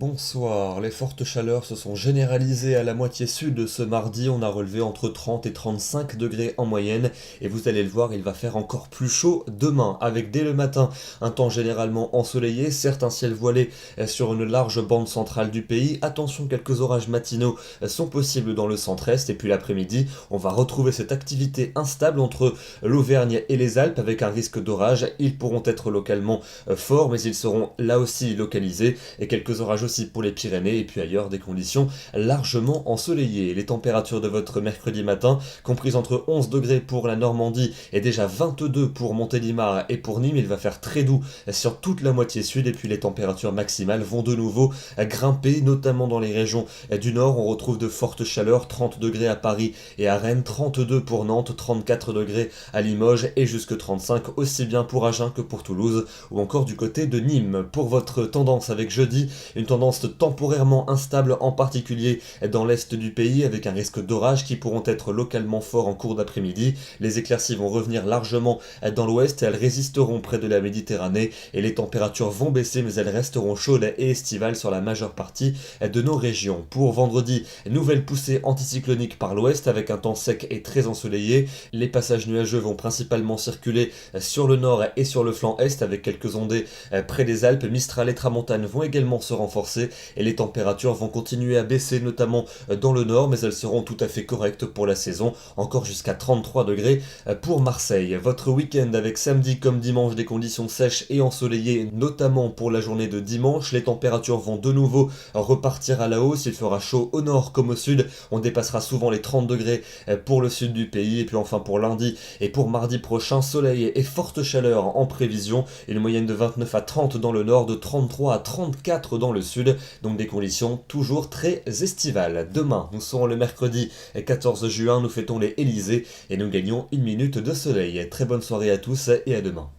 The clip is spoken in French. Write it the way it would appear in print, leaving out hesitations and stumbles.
Bonsoir, les fortes chaleurs se sont généralisées à la moitié sud ce mardi, on a relevé entre 30 et 35 degrés en moyenne et vous allez le voir, il va faire encore plus chaud demain avec dès le matin un temps généralement ensoleillé, certes un ciel voilé sur une large bande centrale du pays, attention quelques orages matinaux sont possibles dans le centre-est et puis l'après-midi on va retrouver cette activité instable entre l'Auvergne et les Alpes avec un risque d'orage, ils pourront être localement forts mais ils seront là aussi localisés et quelques orages aussi pour les Pyrénées et puis ailleurs des conditions largement ensoleillées. Les températures de votre mercredi matin, comprises entre 11 degrés pour la Normandie et déjà 22 pour Montélimar et pour Nîmes, il va faire très doux sur toute la moitié sud et puis les températures maximales vont de nouveau grimper, notamment dans les régions du nord. On retrouve de fortes chaleurs, 30 degrés à Paris et à Rennes, 32 pour Nantes, 34 degrés à Limoges et jusque 35 aussi bien pour Agen que pour Toulouse ou encore du côté de Nîmes. Pour votre tendance avec jeudi, une tendance temporairement instable, en particulier dans l'est du pays, avec un risque d'orage qui pourront être localement forts en cours d'après-midi. Les éclaircies vont revenir largement dans l'ouest et elles résisteront près de la Méditerranée et les températures vont baisser mais elles resteront chaudes et estivales sur la majeure partie de nos régions. Pour vendredi, nouvelle poussée anticyclonique par l'ouest avec un temps sec et très ensoleillé. Les passages nuageux vont principalement circuler sur le nord et sur le flanc est avec quelques ondées près des Alpes. Mistral et Tramontane vont également se renforcer et les températures vont continuer à baisser notamment dans le nord mais elles seront tout à fait correctes pour la saison, encore jusqu'à 33 degrés pour Marseille. Votre week-end avec samedi comme dimanche des conditions sèches et ensoleillées notamment pour la journée de dimanche, les températures vont de nouveau repartir à la hausse, il fera chaud au nord comme au sud, on dépassera souvent les 30 degrés pour le sud du pays et puis enfin pour lundi et pour mardi prochain, soleil et forte chaleur en prévision, une moyenne de 29 à 30 dans le nord, de 33 à 34 dans le sud, donc des conditions toujours très estivales. Demain, nous serons le mercredi 14 juin, nous fêtons les Élysées et nous gagnons une minute de soleil. Très bonne soirée à tous et à demain.